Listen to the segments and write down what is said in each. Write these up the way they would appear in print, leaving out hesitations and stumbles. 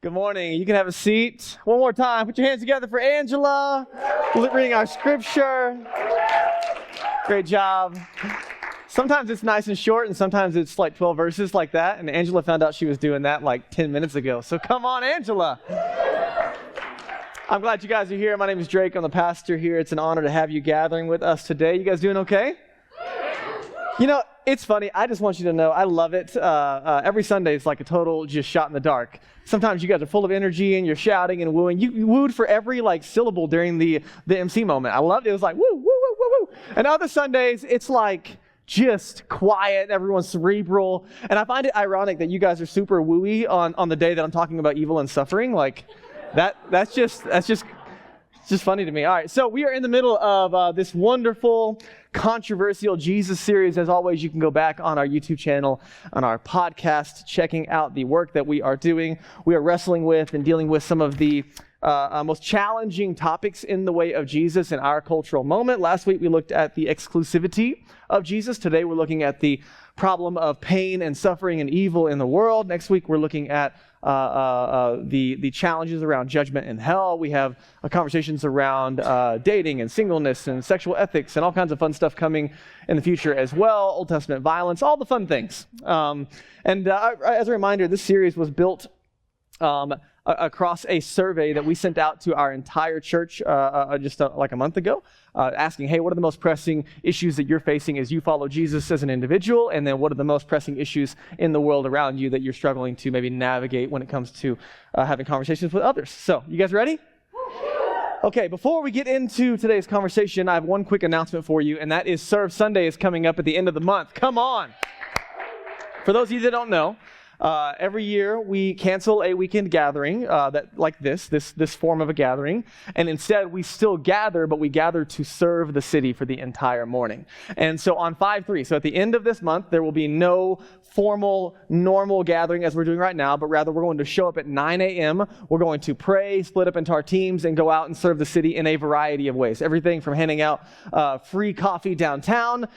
Good morning. You can have a seat. One more time. Put your hands together for Angela. Reading our scripture. Great job. Sometimes it's nice and short, and sometimes it's like 12 verses like that. And Angela found out she was doing that like 10 minutes ago. So come on, Angela. I'm glad you guys are here. My name is Drake. I'm the pastor here. It's an honor to have you gathering with us today. You guys doing okay? You know, it's funny. I just want you to know I love it. Every Sunday is like a total just shot in the dark. Sometimes you guys are full of energy and you're shouting and wooing. You wooed for every like syllable during the MC moment. I loved it. It was like woo, woo, woo, woo, woo. And other Sundays, it's like just quiet. Everyone's cerebral. And I find it ironic that you guys are super wooey on the day that I'm talking about evil and suffering. Like that's just funny to me. All right, so we are in the middle of this wonderful, controversial Jesus series. As always, you can go back on our YouTube channel, on our podcast, checking out the work that we are doing. We are wrestling with and dealing with some of the most challenging topics in the way of Jesus in our cultural moment. Last week, we looked at the exclusivity of Jesus. Today, we're looking at the problem of pain and suffering and evil in the world. Next week, we're looking at the challenges around judgment and hell. We have conversations around dating and singleness and sexual ethics and all kinds of fun stuff coming in the future as well. Old Testament violence, all the fun things. As a reminder, this series was built across a survey that we sent out to our entire church like a month ago, asking, hey, what are the most pressing issues that you're facing as you follow Jesus as an individual? And then what are the most pressing issues in the world around you that you're struggling to maybe navigate when it comes to having conversations with others? So, you guys ready? Okay, before we get into today's conversation, I have one quick announcement for you, and that is Serve Sunday is coming up at the end of the month. Come on! For those of you that don't know, every year we cancel a weekend gathering this form of a gathering, and instead we still gather, but we gather to serve the city for the entire morning. And so on 5/3, so at the end of this month, there will be no formal, normal gathering as we're doing right now, but rather we're going to show up at 9 a.m. We're going to pray, split up into our teams, and go out and serve the city in a variety of ways. Everything from handing out free coffee downtown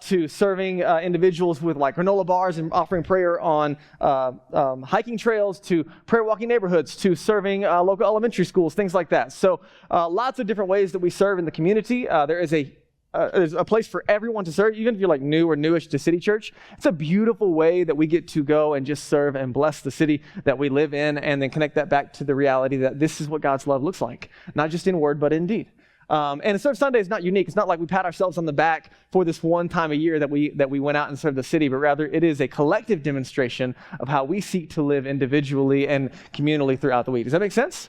to serving individuals with like granola bars and offering prayer on hiking trails, to prayer walking neighborhoods, to serving local elementary schools, things like that. So lots of different ways that we serve in the community. There's a place for everyone to serve, even if you're like new or newish to City Church. It's a beautiful way that we get to go and just serve and bless the city that we live in, and then connect that back to the reality that this is what God's love looks like, not just in word, but in deed. And Serve Sunday is not unique. It's not like we pat ourselves on the back for this one time a year that we went out and served the city, but rather it is a collective demonstration of how we seek to live individually and communally throughout the week. Does that make sense?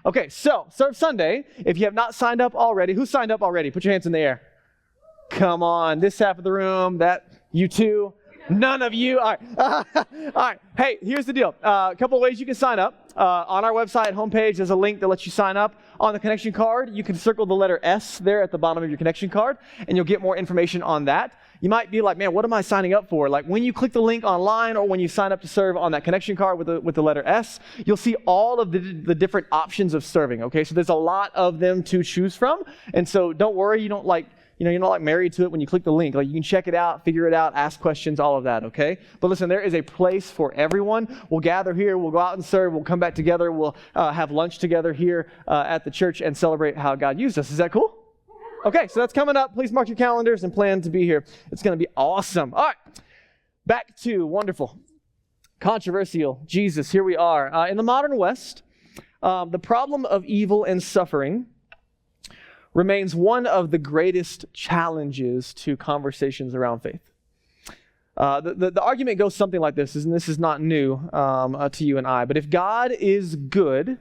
Okay, so Serve Sunday, if you have not signed up already, who signed up already? Put your hands in the air. Come on, this half of the room, you too. None of you. All right. All right. Hey, here's the deal. A couple of ways you can sign up. On our website homepage, there's a link that lets you sign up. On the connection card, you can circle the letter S there at the bottom of your connection card, and you'll get more information on that. You might be like, man, what am I signing up for? Like when you click the link online or when you sign up to serve on that connection card with the letter S, you'll see all of the different options of serving, okay? So there's a lot of them to choose from, and so don't worry, you're not like married to it when you click the link. Like you can check it out, figure it out, ask questions, all of that, okay? But listen, there is a place for everyone. We'll gather here, we'll go out and serve, we'll come back together, we'll have lunch together here at the church and celebrate how God used us. Is that cool? Okay, so that's coming up. Please mark your calendars and plan to be here. It's going to be awesome. All right, back to wonderful, controversial Jesus. Here we are. In the modern West, the problem of evil and suffering remains one of the greatest challenges to conversations around faith. The argument goes something like this, and this is not new to you and I, but if God is good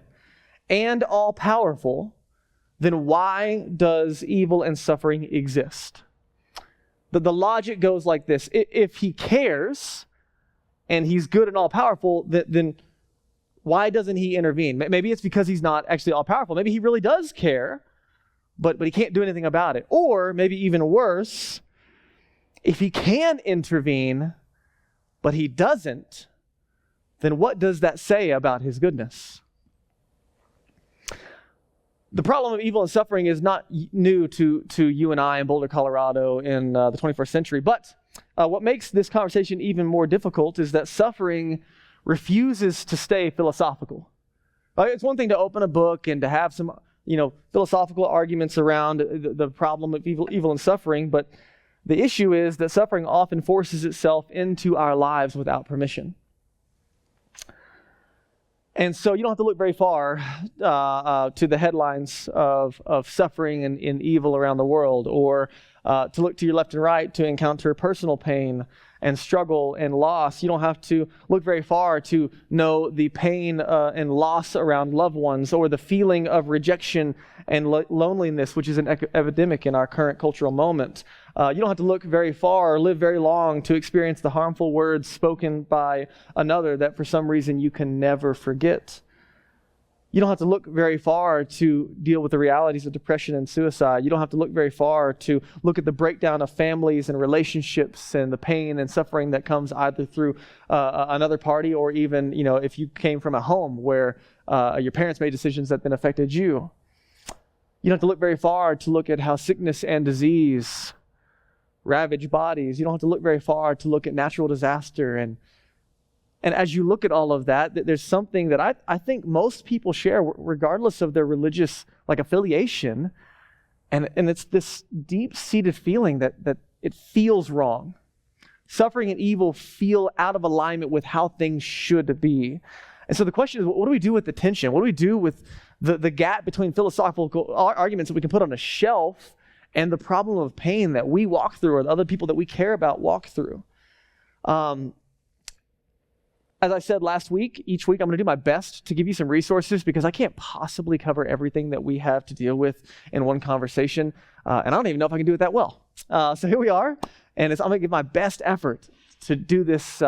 and all-powerful, then why does evil and suffering exist? The logic goes like this. If he cares and he's good and all-powerful, then why doesn't he intervene? Maybe it's because he's not actually all-powerful. Maybe he really does care, but he can't do anything about it. Or maybe even worse, if he can intervene, but he doesn't, then what does that say about his goodness? The problem of evil and suffering is not new to you and I in Boulder, Colorado in the 21st century, but what makes this conversation even more difficult is that suffering refuses to stay philosophical. It's one thing to open a book and to have some, philosophical arguments around the problem of evil and suffering, but the issue is that suffering often forces itself into our lives without permission. And so you don't have to look very far to the headlines of suffering and evil around the world, or to look to your left and right to encounter personal pain and struggle and loss. You don't have to look very far to know the pain and loss around loved ones, or the feeling of rejection and loneliness, which is an epidemic in our current cultural moment. You don't have to look very far or live very long to experience the harmful words spoken by another that for some reason you can never forget. You don't have to look very far to deal with the realities of depression and suicide. You don't have to look very far to look at the breakdown of families and relationships and the pain and suffering that comes either through another party, or even, if you came from a home where your parents made decisions that then affected you. You don't have to look very far to look at how sickness and disease ravage bodies. You don't have to look very far to look at natural disaster. And as you look at all of that, there's something that I think most people share, regardless of their religious affiliation, and it's this deep-seated feeling that it feels wrong. Suffering and evil feel out of alignment with how things should be. And so the question is, what do we do with the tension? What do we do with the gap between philosophical arguments that we can put on a shelf and the problem of pain that we walk through, or the other people that we care about walk through? As I said last week, each week I'm going to do my best to give you some resources, because I can't possibly cover everything that we have to deal with in one conversation. And I don't even know if I can do it that well. So here we are, and I'm going to give my best effort to do this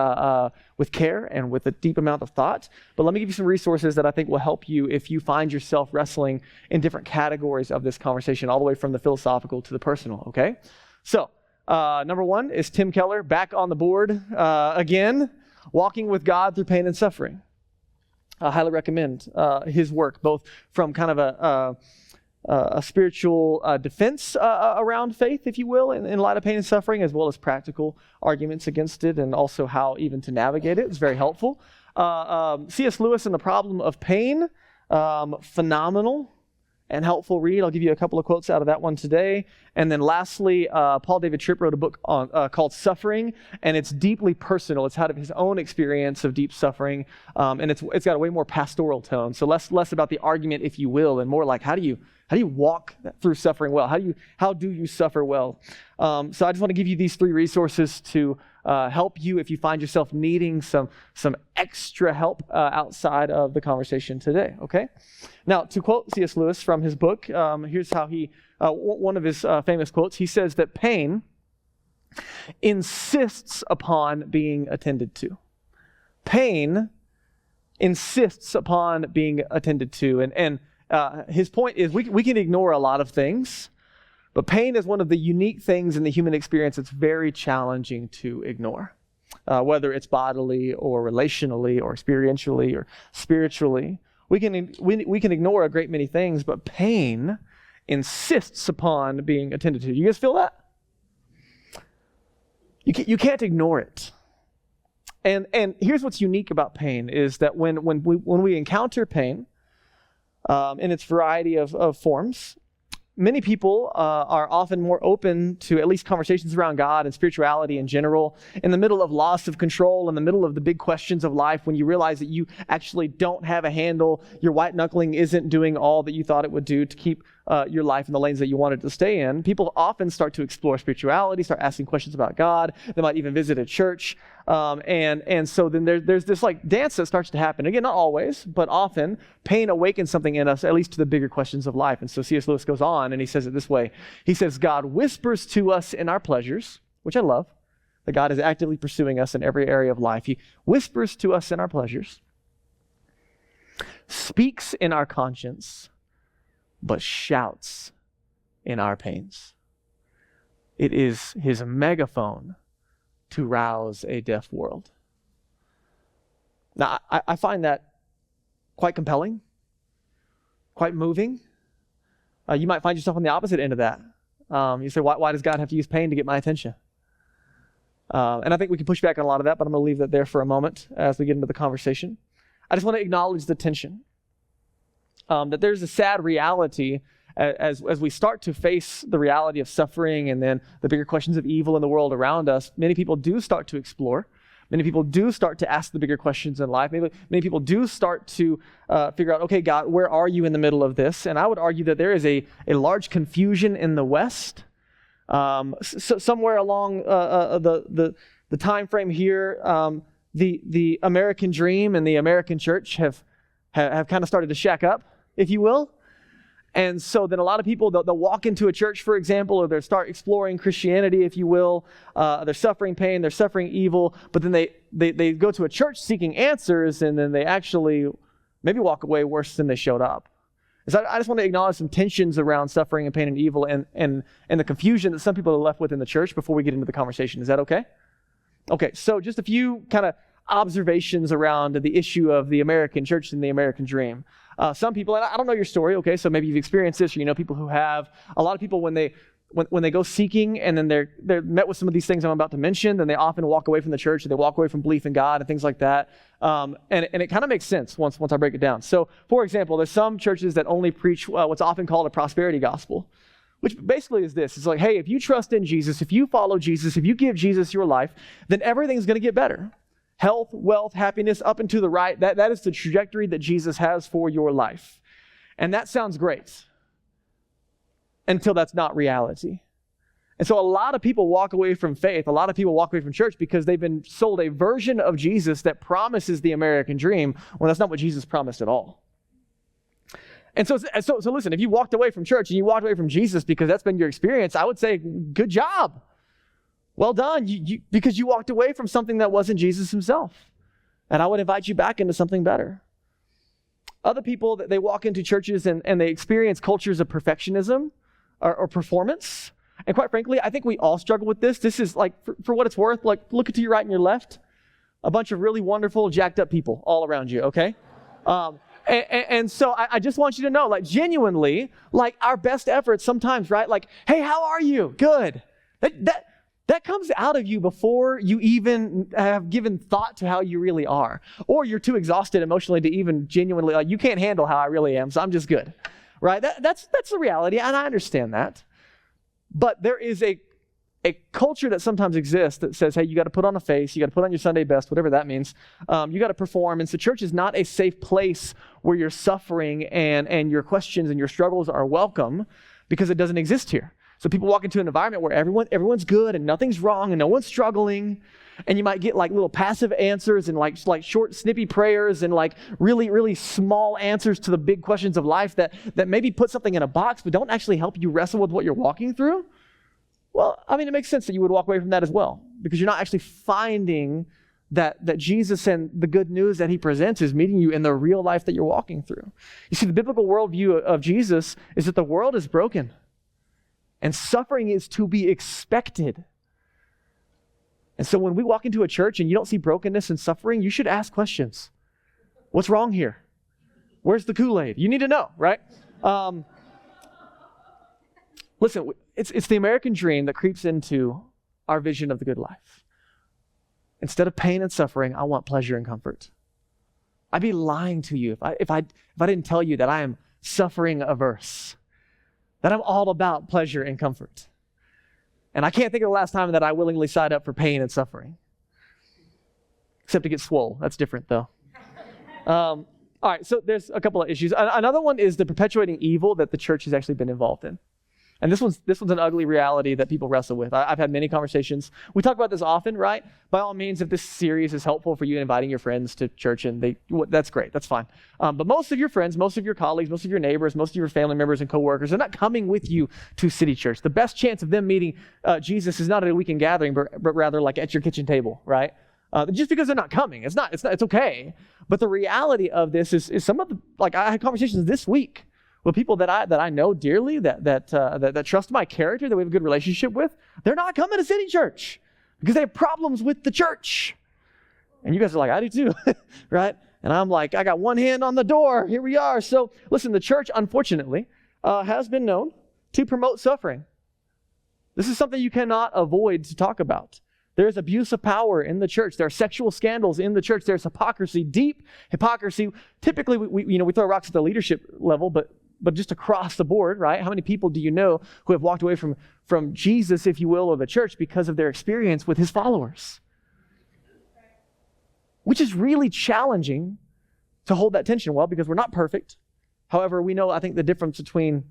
with care and with a deep amount of thought. But let me give you some resources that I think will help you if you find yourself wrestling in different categories of this conversation, all the way from the philosophical to the personal, okay? So, number one is Tim Keller, back on the board again. Walking with God Through Pain and Suffering. I highly recommend his work, both from kind of a spiritual defense around faith, if you will, in light of pain and suffering, as well as practical arguments against it, and also how even to navigate it. It's very helpful. C.S. Lewis and the Problem of Pain, phenomenal and helpful read. I'll give you a couple of quotes out of that one today. And then lastly, Paul David Tripp wrote a book called Suffering, and it's deeply personal. It's out of his own experience of deep suffering, and it's got a way more pastoral tone. So less about the argument, if you will, and more like how do you walk through suffering well? How do you suffer well? So I just want to give you these three resources to help you if you find yourself needing some extra help outside of the conversation today, okay? Now, to quote C.S. Lewis from his book, here's how one of his famous quotes. He says that pain insists upon being attended to. Pain insists upon being attended to. And his point is we can ignore a lot of things, but pain is one of the unique things in the human experience that's very challenging to ignore, whether it's bodily or relationally or experientially or spiritually. We can ignore a great many things, but pain insists upon being attended to. You guys feel that? You can't ignore it. And here's what's unique about pain is that when we encounter pain in its variety of forms, many people are often more open to at least conversations around God and spirituality in general in the middle of loss of control, in the middle of the big questions of life, when you realize that you actually don't have a handle, your white knuckling isn't doing all that you thought it would do to keep your life in the lanes that you wanted to stay in. People often start to explore spirituality, start asking questions about God. They might even visit a church. And so then there's this dance that starts to happen. Again, not always, but often pain awakens something in us, at least to the bigger questions of life. And so C.S. Lewis goes on and he says it this way. He says, God whispers to us in our pleasures, which I love, that God is actively pursuing us in every area of life. He whispers to us in our pleasures, speaks in our conscience, but shouts in our pains. It is his megaphone to rouse a deaf world. Now, I find that quite compelling, quite moving. You might find yourself on the opposite end of that. You say, why does God have to use pain to get my attention? And I think we can push back on a lot of that, but I'm going to leave that there for a moment as we get into the conversation. I just want to acknowledge the tension. that there's a sad reality as we start to face the reality of suffering and then the bigger questions of evil in the world around us. Many people do start to explore. Many people do start to ask the bigger questions in life. Many people do start to figure out, okay, God, where are you in the middle of this? And I would argue that there is a large confusion in the West. Somewhere along the time frame here, the American dream and the American church have kind of started to shack up, if you will. And so then a lot of people, they'll walk into a church, for example, or they'll start exploring Christianity, if you will. They're suffering pain, they're suffering evil, but then they go to a church seeking answers, and then they actually maybe walk away worse than they showed up. So I just want to acknowledge some tensions around suffering and pain and evil and the confusion that some people are left with in the church before we get into the conversation. Is that okay? Okay, so just a few kind of observations around the issue of the American church and the American dream. Some people, and I don't know your story, okay, so maybe you've experienced this, or you know people who have. A lot of people, when they go seeking and then they're met with some of these things I'm about to mention, then they often walk away from the church, or they walk away from belief in God and things like that. And it kind of makes sense once I break it down. So, for example, there's some churches that only preach what's often called a prosperity gospel, which basically is this. It's like, hey, if you trust in Jesus, if you follow Jesus, if you give Jesus your life, then everything's going to get better. Health, wealth, happiness, up and to the right. That is the trajectory that Jesus has for your life. And that sounds great until that's not reality. And so a lot of people walk away from faith. A lot of people walk away from church because they've been sold a version of Jesus that promises the American dream when that's not what Jesus promised at all. And so listen, if you walked away from church and you walked away from Jesus because that's been your experience, I would say, good job. Well done, because you walked away from something that wasn't Jesus himself. And I would invite you back into something better. Other people, they walk into churches and they experience cultures of perfectionism or performance. And quite frankly, I think we all struggle with this. This is like, for what it's worth, like look to your right and your left. A bunch of really wonderful, jacked up people all around you, okay? And so I just want you to know, like genuinely, like our best efforts sometimes, right? Like, hey, how are you? Good. That comes out of you before you even have given thought to how you really are. Or you're too exhausted emotionally to even genuinely, like, you can't handle how I really am, so I'm just good, right? That's the reality, and I understand that. But there is a culture that sometimes exists that says, hey, you got to put on a face, you got to put on your Sunday best, whatever that means. You got to perform. And so church is not a safe place where your suffering and your questions and your struggles are welcome, because it doesn't exist here. So people walk into an environment where everyone's good and nothing's wrong and no one's struggling. And you might get like little passive answers and like short snippy prayers and like really, really small answers to the big questions of life that maybe put something in a box but don't actually help you wrestle with what you're walking through. Well, I mean, it makes sense that you would walk away from that as well, because you're not actually finding that Jesus and the good news that he presents is meeting you in the real life that you're walking through. You see, the biblical worldview of Jesus is that the world is broken. And suffering is to be expected. And so when we walk into a church and you don't see brokenness and suffering, you should ask questions. What's wrong here? Where's the Kool-Aid? You need to know, right? Listen, it's the American dream that creeps into our vision of the good life. Instead of pain and suffering, I want pleasure and comfort. I'd be lying to you if I didn't tell you that I am suffering averse, that I'm all about pleasure and comfort. And I can't think of the last time that I willingly signed up for pain and suffering. Except to get swole. That's different, though. All right, so there's a couple of issues. Another one is the perpetuating evil that the church has actually been involved in. And this one's an ugly reality that people wrestle with. I've had many conversations. We talk about this often, right? By all means, if this series is helpful for you in inviting your friends to church, and that's great, that's fine. But most of your friends, most of your colleagues, most of your neighbors, most of your family members and coworkers are not coming with you to City Church. The best chance of them meeting Jesus is not at a weekend gathering, but rather like at your kitchen table, right? Just because they're not coming, it's okay. But the reality of this is some of the, like I had conversations this week with people that I know dearly, that trust my character, that we have a good relationship with. They're not coming to City Church because they have problems with the church. And you guys are like, I do too, right? And I'm like, I got one hand on the door. Here we are. So listen, the church, unfortunately, has been known to promote suffering. This is something you cannot avoid to talk about. There's abuse of power in the church. There are sexual scandals in the church. There's hypocrisy, deep hypocrisy. Typically, we throw rocks at the leadership level, but just across the board, right? How many people do you know who have walked away from Jesus, if you will, or the church because of their experience with his followers? Which is really challenging to hold that tension well, because we're not perfect. However, we know, I think, the difference between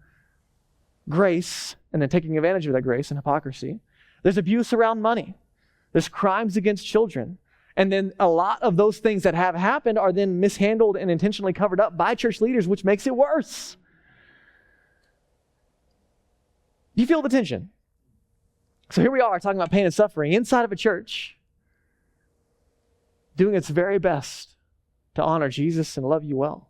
grace and then taking advantage of that grace and hypocrisy. There's abuse around money. There's crimes against children. And then a lot of those things that have happened are then mishandled and intentionally covered up by church leaders, which makes it worse. Do you feel the tension? So here we are talking about pain and suffering inside of a church, doing its very best to honor Jesus and love you well.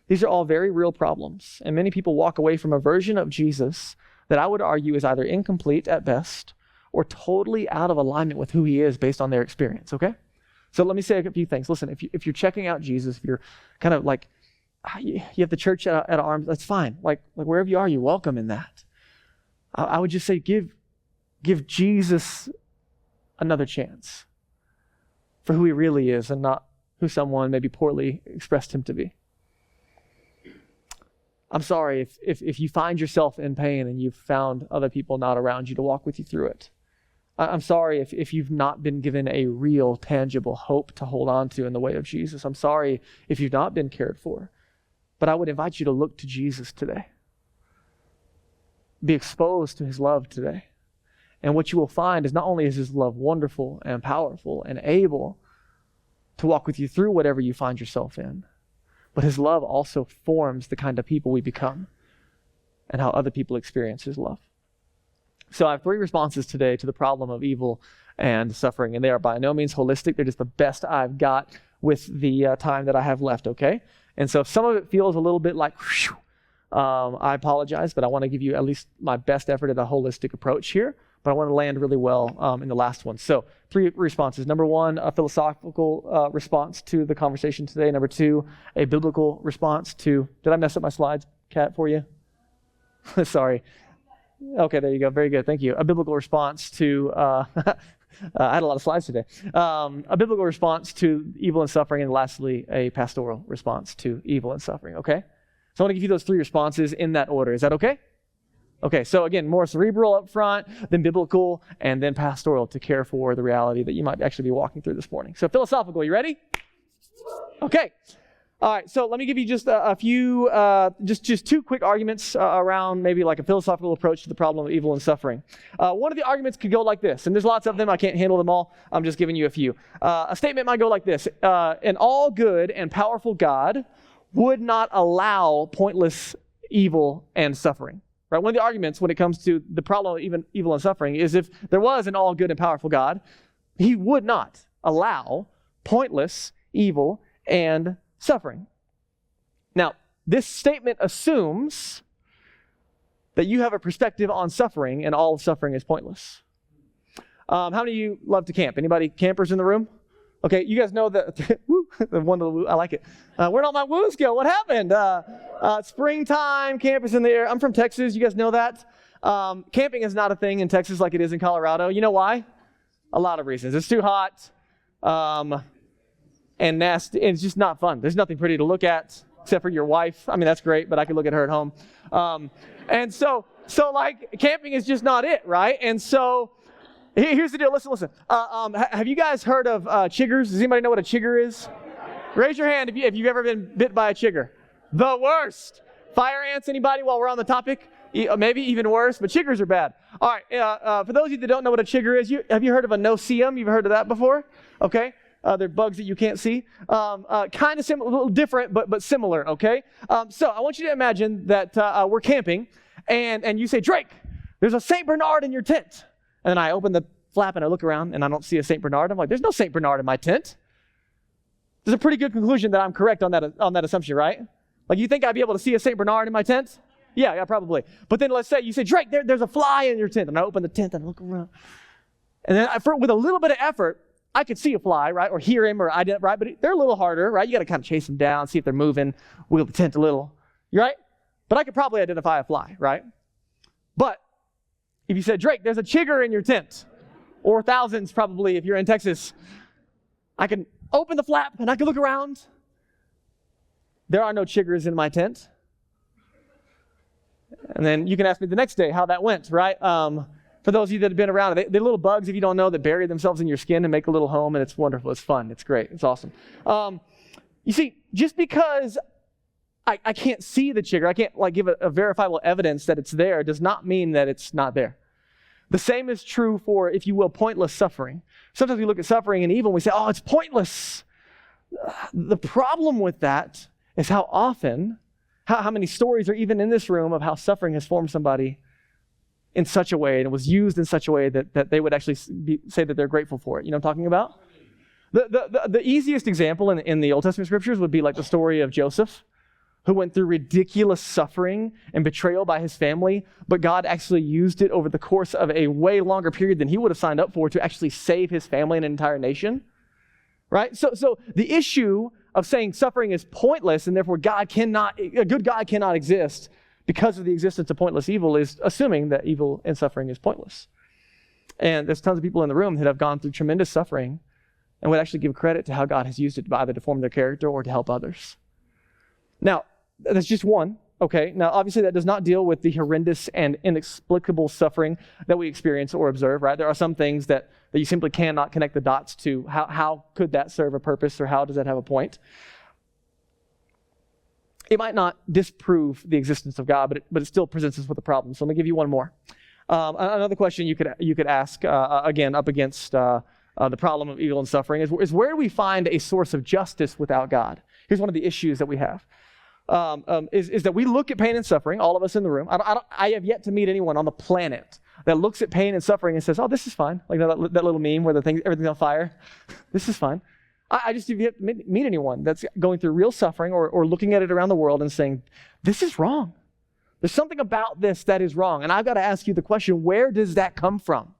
These are all very real problems, and many people walk away from a version of Jesus that I would argue is either incomplete at best or totally out of alignment with who he is based on their experience, okay? So let me say a few things. Listen, if you're checking out Jesus, if you're kind of like, you have the church at arms, that's fine. Like wherever you are, you're welcome in that. I would just say give Jesus another chance for who he really is and not who someone maybe poorly expressed him to be. I'm sorry if you find yourself in pain and you've found other people not around you to walk with you through it. I'm sorry if you've not been given a real, tangible hope to hold on to in the way of Jesus. I'm sorry if you've not been cared for. But I would invite you to look to Jesus today. Be exposed to his love today. And what you will find is not only is his love wonderful and powerful and able to walk with you through whatever you find yourself in, but his love also forms the kind of people we become and how other people experience his love. So I have 3 responses today to the problem of evil and suffering, and they are by no means holistic. They're just the best I've got with the time that I have left, okay? And so if some of it feels a little bit like, whew, I apologize, but I want to give you at least my best effort at a holistic approach here, but I want to land really well in the last one. So 3 responses. Number 1, a philosophical response to the conversation today. Number 2, a biblical response to, did I mess up my slides, Kat, for you? Sorry. Okay, there you go. Very good. Thank you. A biblical response to, I had a lot of slides today. A biblical response to evil and suffering, and lastly, a pastoral response to evil and suffering, okay? So I want to give you those 3 responses in that order. Is that okay? Okay, so again, more cerebral up front, then biblical, and then pastoral to care for the reality that you might actually be walking through this morning. So philosophical, you ready? Okay. All right, so let me give you just a few, just 2 quick arguments around maybe like a philosophical approach to the problem of evil and suffering. One of the arguments could go like this, and there's lots of them. I can't handle them all. I'm just giving you a few. A statement might go like this. An all good and powerful God would not allow pointless evil and suffering. Right? One of the arguments when it comes to the problem of even evil and suffering is if there was an all good and powerful God, he would not allow pointless evil and suffering. Now, this statement assumes that you have a perspective on suffering and all of suffering is pointless. How many of you love to camp? Anybody campers in the room? Okay, you guys know that, woo, the one of the woo, I like it. Where'd all my woos go? What happened? Springtime, camp is in the air. I'm from Texas, you guys know that. Camping is not a thing in Texas like it is in Colorado. You know why? A lot of reasons. It's too hot, and nasty, and it's just not fun. There's nothing pretty to look at except for your wife. I mean, that's great, but I could look at her at home. And so like, camping is just not it, right? And so, here's the deal. Listen. Have you guys heard of chiggers? Does anybody know what a chigger is? Raise your hand if you've ever been bit by a chigger. The worst. Fire ants, anybody, while we're on the topic? Maybe even worse, but chiggers are bad. All right, for those of you that don't know what a chigger is, have you heard of a no-see-um? You've heard of that before? Okay. They're bugs that you can't see. Kind of similar, a little different, but similar, okay? So I want you to imagine that we're camping, and you say, Drake, there's a St. Bernard in your tent. And then I open the flap and I look around and I don't see a St. Bernard. I'm like, there's no St. Bernard in my tent. There's a pretty good conclusion that I'm correct on that assumption, right? Like, you think I'd be able to see a St. Bernard in my tent? Yeah, probably. But then let's say you say, Drake, there's a fly in your tent. And I open the tent and I look around. And then with a little bit of effort, I could see a fly, right? Or hear him, right? But they're a little harder, right? You got to kind of chase them down, see if they're moving, wheel the tent a little, right? But I could probably identify a fly, right? But if you said, Drake, there's a chigger in your tent, or thousands probably if you're in Texas. I can open the flap and I can look around. There are no chiggers in my tent. And then you can ask me the next day how that went, right? For those of you that have been around, they're little bugs, if you don't know, that bury themselves in your skin and make a little home, and it's wonderful. It's fun. It's great. It's awesome. You see, just because I can't see the chigger, I can't give a verifiable evidence that it's there, does not mean that it's not there. The same is true for, if you will, pointless suffering. Sometimes we look at suffering and evil and we say, oh, it's pointless. The problem with that is how often, how many stories are even in this room of how suffering has formed somebody in such a way and was used in such a way that they would actually say that they're grateful for it. You know what I'm talking about? The easiest example in the Old Testament scriptures would be like the story of Joseph, who went through ridiculous suffering and betrayal by his family, but God actually used it over the course of a way longer period than he would have signed up for to actually save his family and an entire nation, right? So the issue of saying suffering is pointless and therefore a good God cannot exist because of the existence of pointless evil is assuming that evil and suffering is pointless. And there's tons of people in the room that have gone through tremendous suffering and would actually give credit to how God has used it to either to form their character or to help others. Now, that's just one, okay? Now, obviously, that does not deal with the horrendous and inexplicable suffering that we experience or observe, right? There are some things that you simply cannot connect the dots to. How could that serve a purpose, or how does that have a point? It might not disprove the existence of God, but it still presents us with a problem. So let me give you one more. Another question you could ask, again, up against the problem of evil and suffering, is where do we find a source of justice without God? Here's one of the issues that we have. Is that we look at pain and suffering, all of us in the room. I have yet to meet anyone on the planet that looks at pain and suffering and says, oh, this is fine. Like that little meme where everything's on fire. This is fine. I just have yet to meet anyone that's going through real suffering or looking at it around the world and saying, this is wrong. There's something about this that is wrong. And I've got to ask you the question, where does that come from?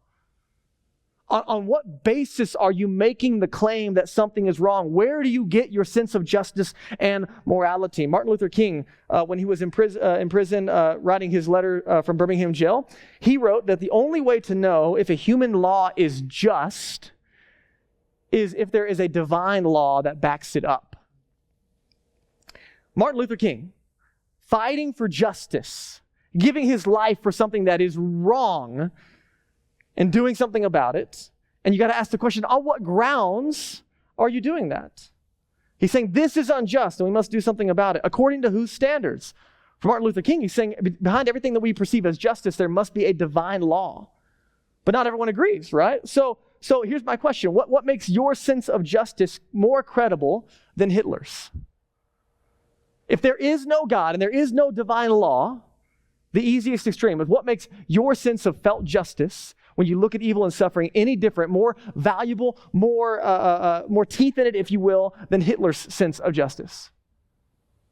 On what basis are you making the claim that something is wrong? Where do you get your sense of justice and morality? Martin Luther King, when he was in prison writing his letter from Birmingham jail, he wrote that the only way to know if a human law is just is if there is a divine law that backs it up. Martin Luther King, fighting for justice, giving his life for something that is wrong, and doing something about it. And you got to ask the question, on what grounds are you doing that? He's saying this is unjust and we must do something about it. According to whose standards? For Martin Luther King, he's saying behind everything that we perceive as justice, there must be a divine law. But not everyone agrees, right? So here's my question. What makes your sense of justice more credible than Hitler's? If there is no God and there is no divine law, the easiest extreme of what makes your sense of felt justice when you look at evil and suffering any different, more valuable, more teeth in it, if you will, than Hitler's sense of justice?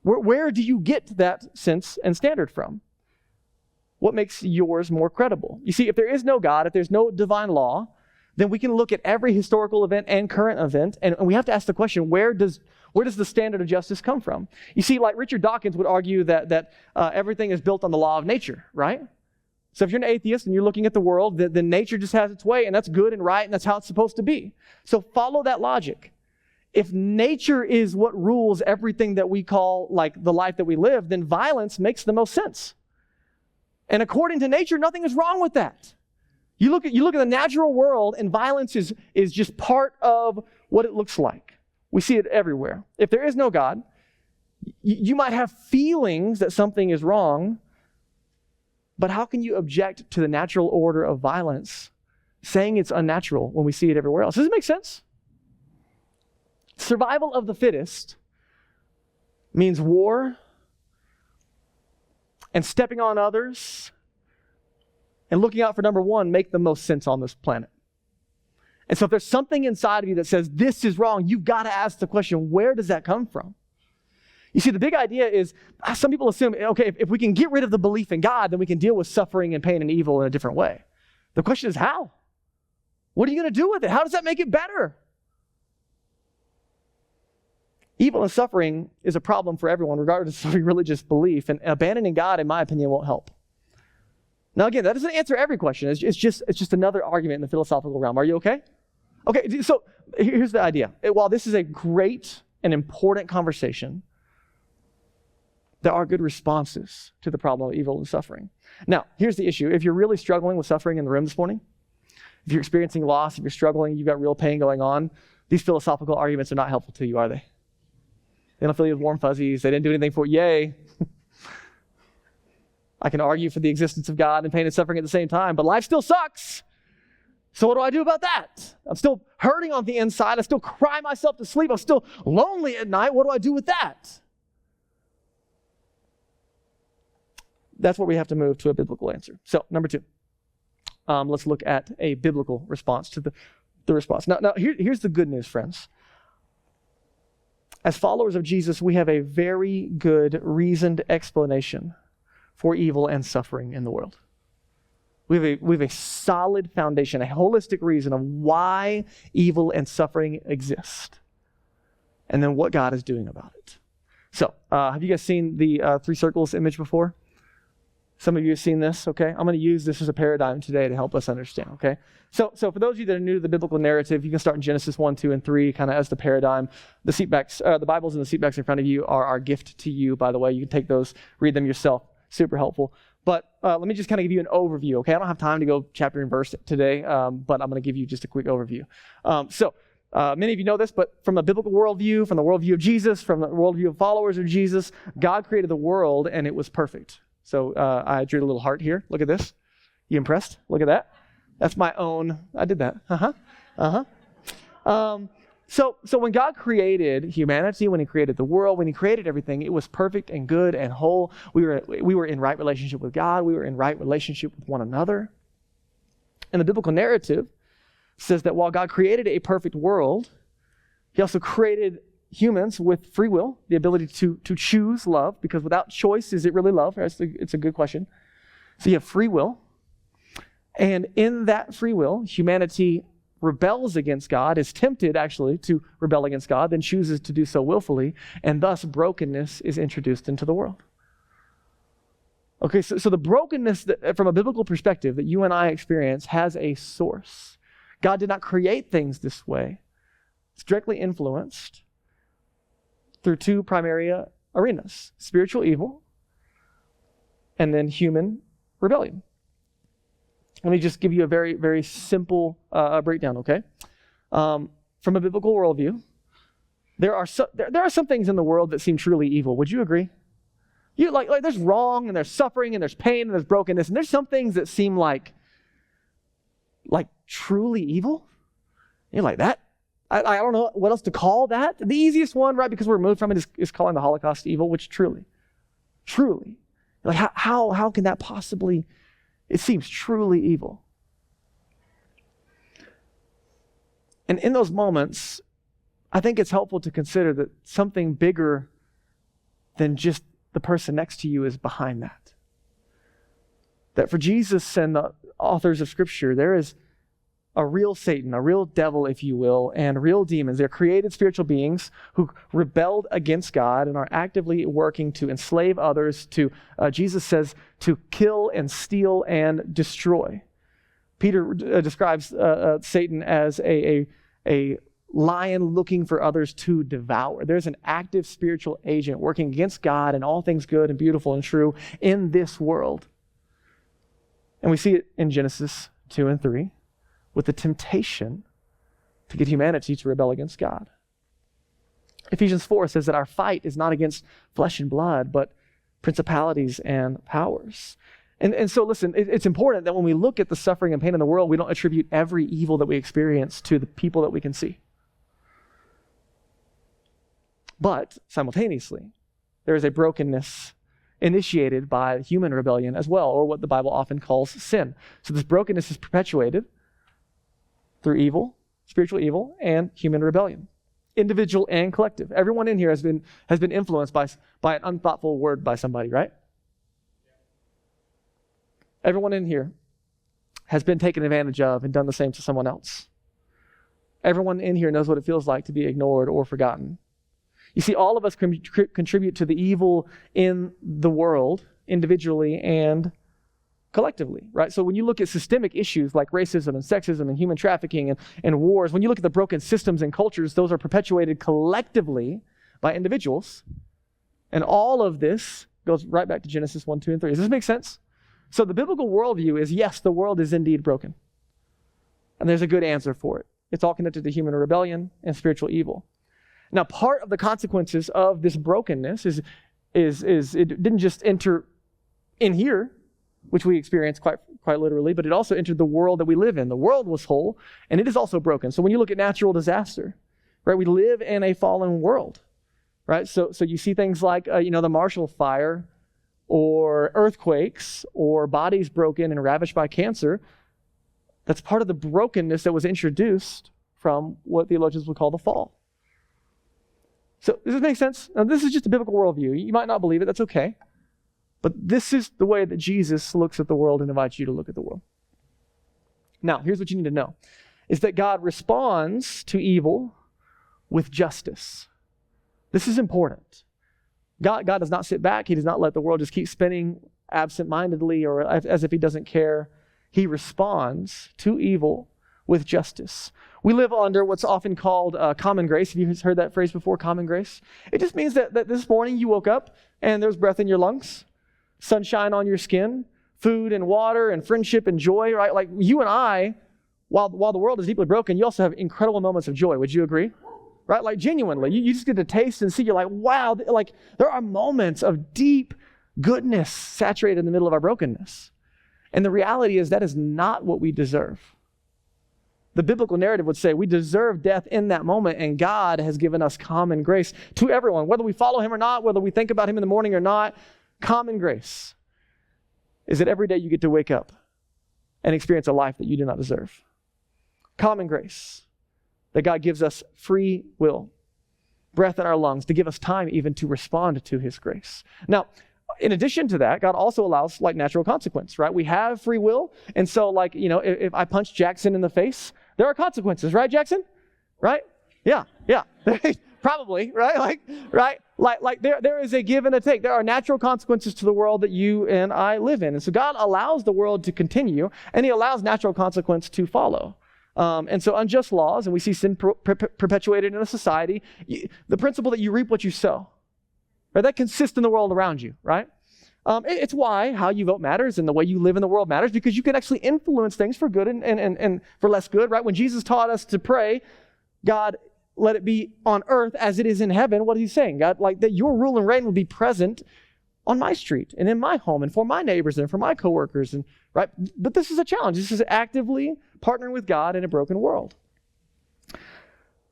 Where do you get that sense and standard from? What makes yours more credible? You see, if there is no God, if there's no divine law, then we can look at every historical event and current event, and we have to ask the question, where does the standard of justice come from? You see, like Richard Dawkins would argue that everything is built on the law of nature, right? So if you're an atheist and you're looking at the world, then nature just has its way, and that's good and right, and that's how it's supposed to be. So follow that logic. If nature is what rules everything that we call like the life that we live, then violence makes the most sense. And according to nature, nothing is wrong with that. You look at the natural world, and violence is just part of what it looks like. We see it everywhere. If there is no God, you might have feelings that something is wrong, but how can you object to the natural order of violence, saying it's unnatural when we see it everywhere else? Does it make sense? Survival of the fittest means war and stepping on others and looking out for number one make the most sense on this planet. And so if there's something inside of you that says this is wrong, you've got to ask the question, where does that come from? You see, the big idea is, some people assume, okay, if we can get rid of the belief in God, then we can deal with suffering and pain and evil in a different way. The question is how? What are you going to do with it? How does that make it better? Evil and suffering is a problem for everyone, regardless of religious belief, and abandoning God, in my opinion, won't help. Now, again, that doesn't answer every question. It's just another argument in the philosophical realm. Are you okay? Okay, so here's the idea. While this is a great and important conversation, there are good responses to the problem of evil and suffering. Now, here's the issue. If you're really struggling with suffering in the room this morning, if you're experiencing loss, if you're struggling, you've got real pain going on, these philosophical arguments are not helpful to you, are they? They don't fill you with warm fuzzies. They didn't do anything for you. Yay. I can argue for the existence of God and pain and suffering at the same time, but life still sucks. So what do I do about that? I'm still hurting on the inside. I still cry myself to sleep. I'm still lonely at night. What do I do with that? That's where we have to move to a biblical answer. So, number 2, let's look at a biblical response to the response. Now here's the good news, friends. As followers of Jesus, we have a very good, reasoned explanation for evil and suffering in the world. We have a solid foundation, a holistic reason of why evil and suffering exist, and then what God is doing about it. So, have you guys seen the 3 circles image before? Some of you have seen this, okay? I'm going to use this as a paradigm today to help us understand, okay? So for those of you that are new to the biblical narrative, you can start in Genesis 1, 2, and 3, kind of as the paradigm. The seatbacks, the Bibles and the seatbacks in front of you are our gift to you, by the way. You can take those, read them yourself. Super helpful. But let me just kind of give you an overview, okay? I don't have time to go chapter and verse today, but I'm going to give you just a quick overview. Many of you know this, but from a biblical worldview, from the worldview of Jesus, from the worldview of followers of Jesus, God created the world and it was perfect. So I drew a little heart here. Look at this. You impressed? Look at that. That's my own. I did that. So when God created humanity, when he created the world, when he created everything, it was perfect and good and whole. We were in right relationship with God. We were in right relationship with one another. And the biblical narrative says that while God created a perfect world, he also created humans with free will, the ability to choose love, because without choice, is it really love? It's a good question. So you have free will. And in that free will, humanity rebels against God, is tempted actually to rebel against God, then chooses to do so willfully, and thus brokenness is introduced into the world. Okay, so the brokenness from a biblical perspective that you and I experience has a source. God did not create things this way. It's directly influenced through 2 primary arenas: spiritual evil and then human rebellion. Let me just give you a very, very simple breakdown, okay? From a biblical worldview, there are some things in the world that seem truly evil. Would you agree? Like there's wrong and there's suffering and there's pain and there's brokenness, and there's some things that seem like truly evil. You're like, that? I don't know what else to call that. The easiest one, right, because we're removed from it, is calling the Holocaust evil, which truly, like how can that possibly? It seems truly evil. And in those moments, I think it's helpful to consider that something bigger than just the person next to you is behind that. That for Jesus and the authors of Scripture, there is a real Satan, a real devil, if you will, and real demons. They're created spiritual beings who rebelled against God and are actively working to enslave others, to, Jesus says, to kill and steal and destroy. Peter describes Satan as a lion looking for others to devour. There's an active spiritual agent working against God and all things good and beautiful and true in this world. And we see it in Genesis 2 and 3. With the temptation to get humanity to rebel against God. Ephesians 4 says that our fight is not against flesh and blood, but principalities and powers. And so listen, it's important that when we look at the suffering and pain in the world, we don't attribute every evil that we experience to the people that we can see. But simultaneously, there is a brokenness initiated by human rebellion as well, or what the Bible often calls sin. So this brokenness is perpetuated through evil, spiritual evil, and human rebellion, individual and collective. Everyone in here has been influenced by an unthoughtful word by somebody, right? Everyone in here has been taken advantage of and done the same to someone else. Everyone in here knows what it feels like to be ignored or forgotten. You see, all of us contribute to the evil in the world, individually and collectively, right? So when you look at systemic issues like racism and sexism and human trafficking and wars, when you look at the broken systems and cultures, those are perpetuated collectively by individuals. And all of this goes right back to Genesis 1, 2, and 3. Does this make sense? So the biblical worldview is, yes, the world is indeed broken. And there's a good answer for it. It's all connected to human rebellion and spiritual evil. Now, part of the consequences of this brokenness is it didn't just enter in here, which we experience quite literally, but it also entered the world that we live in. The world was whole, and it is also broken. So when you look at natural disaster, right, we live in a fallen world, right? So you see things like, the Marshall Fire, or earthquakes, or bodies broken and ravaged by cancer. That's part of the brokenness that was introduced from what theologians would call the fall. So does this make sense? Now, this is just a biblical worldview. You might not believe it. That's okay. But this is the way that Jesus looks at the world and invites you to look at the world. Now, here's what you need to know, is that God responds to evil with justice. This is important. God does not sit back. He does not let the world just keep spinning absent-mindedly or as if he doesn't care. He responds to evil with justice. We live under what's often called common grace. Have you heard that phrase before, common grace? It just means that this morning you woke up and there's breath in your lungs, sunshine on your skin, food and water and friendship and joy, right? Like you and I, while the world is deeply broken, you also have incredible moments of joy. Would you agree? Right? Like genuinely, you just get to taste and see, you're like, wow, like there are moments of deep goodness saturated in the middle of our brokenness. And the reality is that is not what we deserve. The biblical narrative would say we deserve death in that moment, and God has given us common grace to everyone, whether we follow him or not, whether we think about him in the morning or not. Common grace is that every day you get to wake up and experience a life that you do not deserve. Common grace, that God gives us free will, breath in our lungs, to give us time even to respond to his grace. Now, in addition to that, God also allows like natural consequence, right? We have free will. And so if I punch Jackson in the face, there are consequences, right, Jackson? Right? Yeah. Probably, right? Like there is a give and a take. There are natural consequences to the world that you and I live in. And so God allows the world to continue, and he allows natural consequence to follow. And so unjust laws, and we see sin perpetuated in a society, the principle that you reap what you sow, right? That consists in the world around you, right? It's why how you vote matters and the way you live in the world matters, because you can actually influence things for good and for less good, right? When Jesus taught us to pray, God, let it be on earth as it is in heaven, what is he saying? God, like that your rule and reign will be present on my street and in my home and for my neighbors and for my coworkers, and right? But this is a challenge. This is actively partnering with God in a broken world.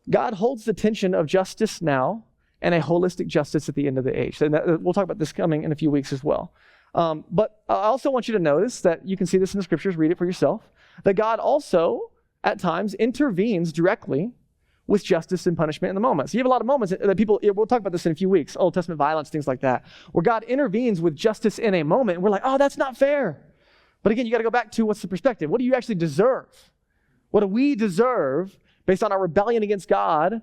God holds the tension of justice now and a holistic justice at the end of the age. And we'll talk about this coming in a few weeks as well. But I also want you to notice that you can see this in the scriptures, read it for yourself, that God also at times intervenes directly with justice and punishment in the moment. So you have a lot of moments that people, we'll talk about this in a few weeks, Old Testament violence, things like that, where God intervenes with justice in a moment, and we're like, oh, that's not fair. But again, you got to go back to what's the perspective. What do you actually deserve? What do we deserve based on our rebellion against God,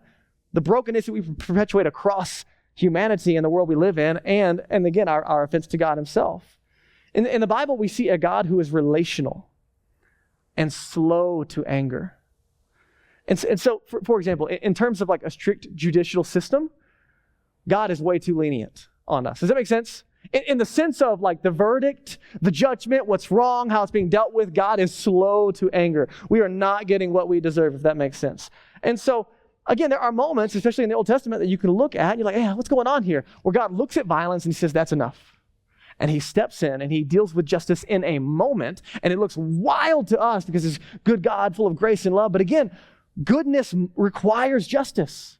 the brokenness that we perpetuate across humanity and the world we live in, and again, our offense to God himself? In the Bible, we see a God who is relational and slow to anger. And so, for example, in terms of like a strict judicial system, God is way too lenient on us. Does that make sense? In the sense of like the verdict, the judgment, what's wrong, how it's being dealt with, God is slow to anger. We are not getting what we deserve, if that makes sense. And so, again, there are moments, especially in the Old Testament, that you can look at and you're like, hey, what's going on here? Where God looks at violence and he says, that's enough. And he steps in and he deals with justice in a moment. And it looks wild to us because it's good God full of grace and love. But again, goodness requires justice.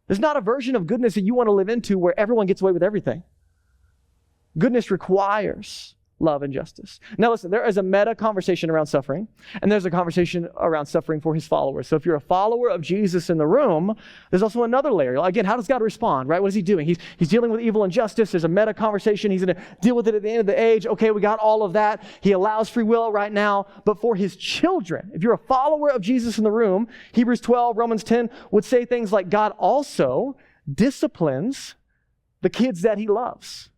There's not a version of goodness that you want to live into where everyone gets away with everything. Goodness requires love and justice. Now listen, there is a meta conversation around suffering, and there's a conversation around suffering for his followers. So if you're a follower of Jesus in the room, there's also another layer. Again, how does God respond, right? What is he doing? He's dealing with evil and justice. There's a meta conversation. He's going to deal with it at the end of the age. Okay, we got all of that. He allows free will right now. But for his children, if you're a follower of Jesus in the room, Hebrews 12, Romans 10 would say things like God also disciplines the kids that he loves.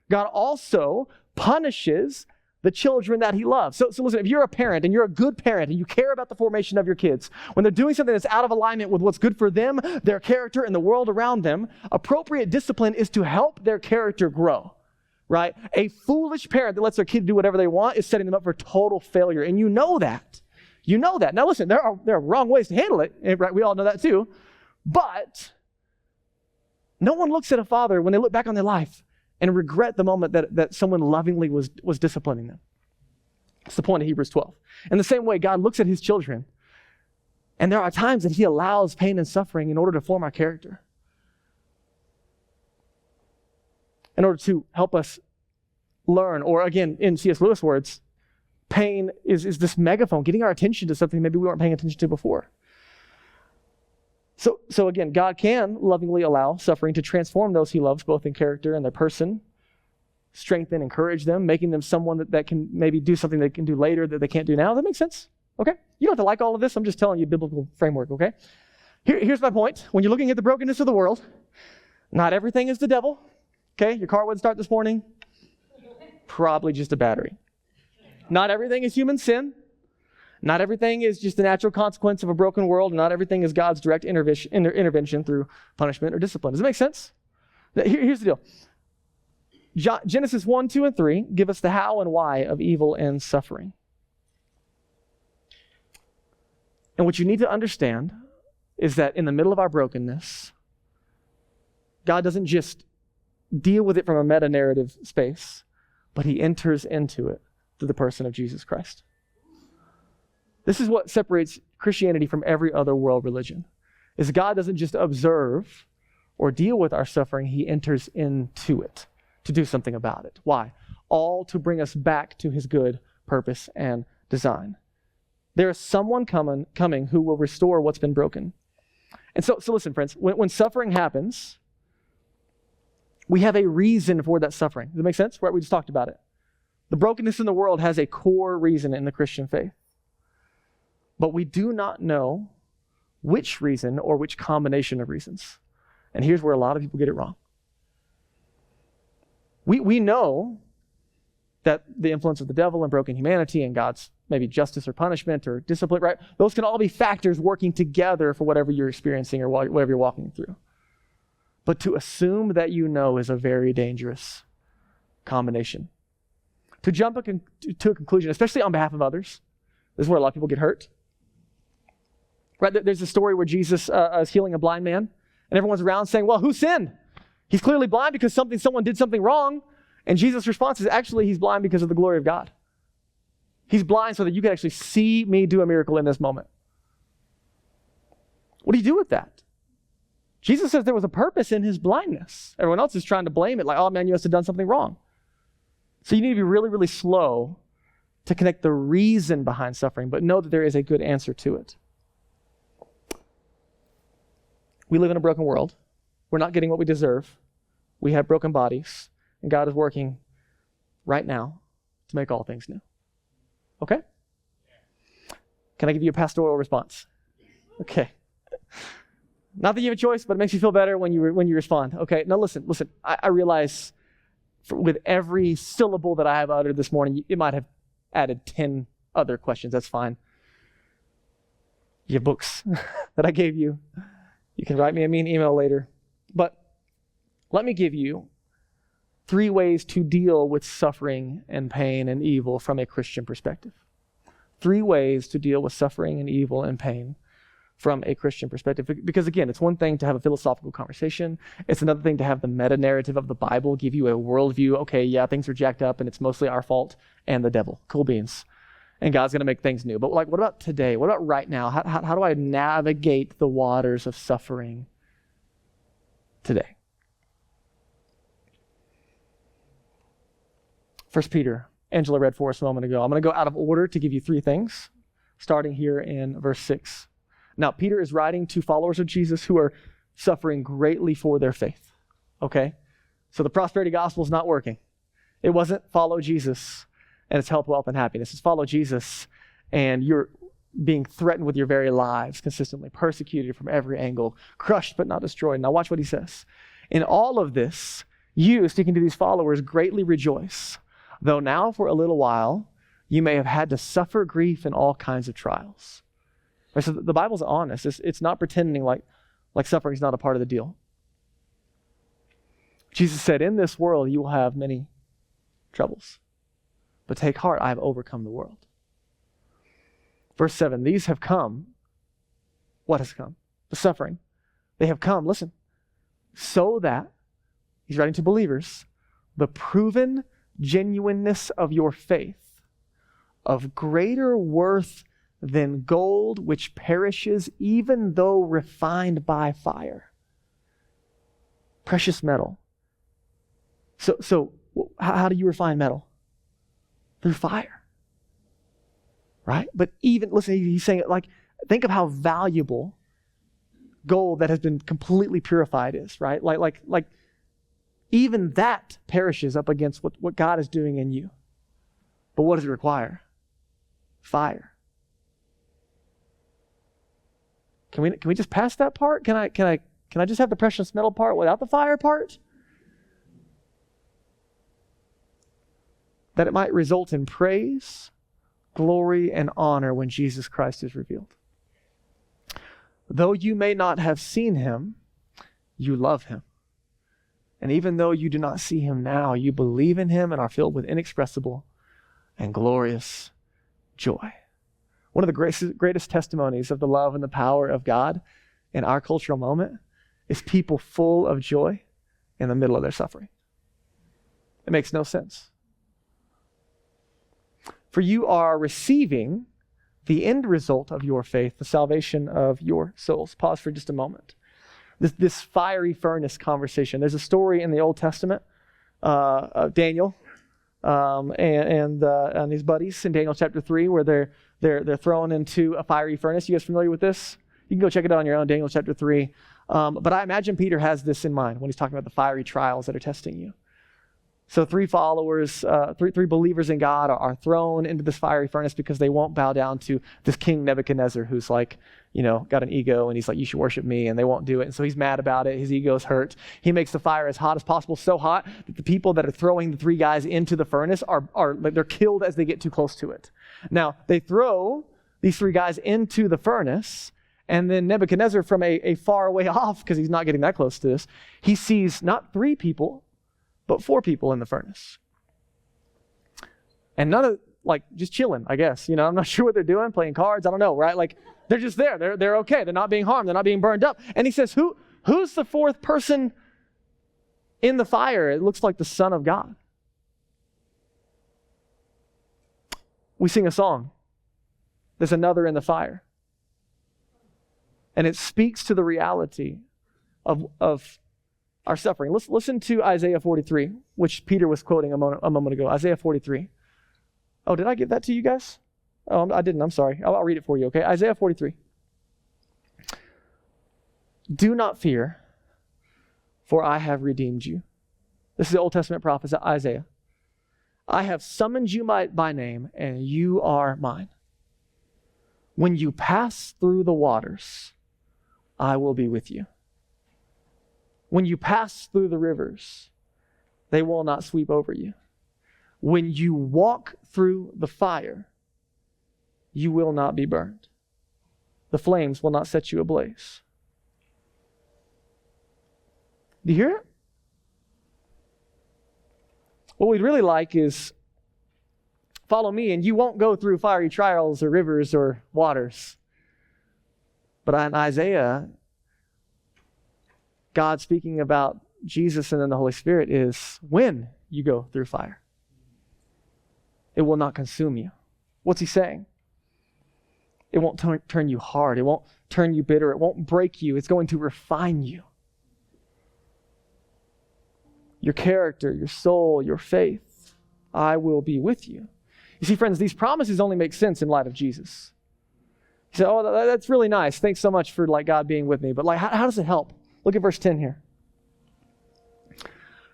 God also punishes the children that he loves. So listen, if you're a parent and you're a good parent and you care about the formation of your kids, when they're doing something that's out of alignment with what's good for them, their character, and the world around them, appropriate discipline is to help their character grow, right? A foolish parent that lets their kid do whatever they want is setting them up for total failure, and you know that. You know that. Now listen, there are wrong ways to handle it, right? We all know that too. But no one looks at a father when they look back on their life and regret the moment that someone lovingly was disciplining them. It's the point of Hebrews 12. In the same way, God looks at his children, and there are times that he allows pain and suffering in order to form our character, in order to help us learn, or again, in C.S. Lewis' words, pain is this megaphone getting our attention to something maybe we weren't paying attention to before. So again, God can lovingly allow suffering to transform those he loves, both in character and their person, strengthen, encourage them, making them someone that can maybe do something they can do later that they can't do now. Does that make sense? Okay? You don't have to like all of this. I'm just telling you biblical framework, okay? Here's my point. When you're looking at the brokenness of the world, not everything is the devil, okay? Your car wouldn't start this morning. Probably just a battery. Not everything is human sin. Not everything is just the natural consequence of a broken world. Not everything is God's direct intervention through punishment or discipline. Does it make sense? Here's the deal. Genesis 1, 2, and 3 give us the how and why of evil and suffering. And what you need to understand is that in the middle of our brokenness, God doesn't just deal with it from a meta-narrative space, but he enters into it through the person of Jesus Christ. This is what separates Christianity from every other world religion, is God doesn't just observe or deal with our suffering, he enters into it to do something about it. Why? All to bring us back to his good purpose and design. There is someone coming who will restore what's been broken. And so listen, friends, when suffering happens, we have a reason for that suffering. Does that make sense? Right? We just talked about it. The brokenness in the world has a core reason in the Christian faith. But we do not know which reason or which combination of reasons. And here's where a lot of people get it wrong. We know that the influence of the devil and broken humanity and God's maybe justice or punishment or discipline, right? Those can all be factors working together for whatever you're experiencing or whatever you're walking through. But to assume that you know is a very dangerous combination. To jump to a conclusion, especially on behalf of others, this is where a lot of people get hurt. Right? There's a story where Jesus is healing a blind man, and everyone's around saying, well, who sinned? He's clearly blind because someone did something wrong. And Jesus' response is, actually, he's blind because of the glory of God. He's blind so that you can actually see me do a miracle in this moment. What do you do with that? Jesus says there was a purpose in his blindness. Everyone else is trying to blame it like, oh man, you must have done something wrong. So you need to be really, really slow to connect the reason behind suffering, but know that there is a good answer to it. We live in a broken world. We're not getting what we deserve. We have broken bodies, and God is working right now to make all things new. Okay? Can I give you a pastoral response? Okay. Not that you have a choice, but it makes you feel better when you respond. Okay, now listen. I realize with every syllable that I have uttered this morning, it might have added 10 other questions. That's fine. You have books that I gave you. You can write me a mean email later. But let me give you 3 ways to deal with suffering and pain and evil from a Christian perspective. 3 ways to deal with suffering and evil and pain from a Christian perspective. Because again, it's one thing to have a philosophical conversation. It's another thing to have the meta-narrative of the Bible give you a worldview. Okay, yeah, things are jacked up and it's mostly our fault and the devil. Cool beans. And God's going to make things new. But like, what about today? What about right now? How do I navigate the waters of suffering today? 1 Peter, Angela read for us a moment ago. I'm going to go out of order to give you 3 things, starting here in verse 6. Now, Peter is writing to followers of Jesus who are suffering greatly for their faith, okay? So the prosperity gospel is not working. It wasn't follow Jesus and it's health, wealth, and happiness. It's follow Jesus and you're being threatened with your very lives consistently, persecuted from every angle, crushed but not destroyed. Now watch what he says. In all of this, you, speaking to these followers, greatly rejoice, though now for a little while you may have had to suffer grief in all kinds of trials. Right, so the Bible's honest. It's not pretending like suffering is not a part of the deal. Jesus said, in this world you will have many troubles, but take heart, I have overcome the world. Verse 7, these have come. What has come? The suffering. They have come, listen, so that, he's writing to believers, the proven genuineness of your faith, of greater worth than gold which perishes even though refined by fire. Precious metal. So how do you refine metal? Through fire. Right? But even, listen, he's saying it like, think of how valuable gold that has been completely purified is, right? Like even that perishes up against what God is doing in you. But what does it require? Fire. Can we just pass that part? Can I just have the precious metal part without the fire part? That it might result in praise, glory, and honor when Jesus Christ is revealed. Though you may not have seen him, you love him. And even though you do not see him now, you believe in him and are filled with inexpressible and glorious joy. One of the greatest testimonies of the love and the power of God in our cultural moment is people full of joy in the middle of their suffering. It makes no sense. For you are receiving the end result of your faith, the salvation of your souls. Pause for just a moment. This fiery furnace conversation. There's a story in the Old Testament of Daniel and his buddies in Daniel chapter 3 where they're thrown into a fiery furnace. You guys familiar with this? You can go check it out on your own, Daniel chapter 3. But I imagine Peter has this in mind when he's talking about the fiery trials that are testing you. So three believers in God are thrown into this fiery furnace because they won't bow down to this king Nebuchadnezzar who's like, got an ego and he's like, you should worship me, and they won't do it. And so he's mad about it. His ego's hurt. He makes the fire as hot as possible, so hot that the people that are throwing the three guys into the furnace they're killed as they get too close to it. Now, they throw these three guys into the furnace, and then Nebuchadnezzar from a far way off, because he's not getting that close to this, he sees not three people, but four people in the furnace. And none of, just chilling, I guess. I'm not sure what they're doing, playing cards, I don't know, right? They're just there. They're okay. They're not being harmed. They're not being burned up. And he says, who's the fourth person in the fire? It looks like the Son of God. We sing a song. There's another in the fire. And it speaks to the reality of our suffering. Let's listen to Isaiah 43, which Peter was quoting a moment ago. Isaiah 43. Oh, did I give that to you guys? Oh, I didn't. I'm sorry. I'll read it for you, okay? Isaiah 43. Do not fear, for I have redeemed you. This is the Old Testament prophet Isaiah. I have summoned you by name, and you are mine. When you pass through the waters, I will be with you. When you pass through the rivers, they will not sweep over you. When you walk through the fire, you will not be burned. The flames will not set you ablaze. Do you hear it? What we'd really like is follow me and you won't go through fiery trials or rivers or waters. But in Isaiah, God speaking about Jesus and then the Holy Spirit is when you go through fire. It will not consume you. What's he saying? It won't turn you hard. It won't turn you bitter. It won't break you. It's going to refine you. Your character, your soul, your faith. I will be with you. You see, friends, these promises only make sense in light of Jesus. You say, oh, that's really nice. Thanks so much for God being with me. But how does it help? Look at verse 10 here.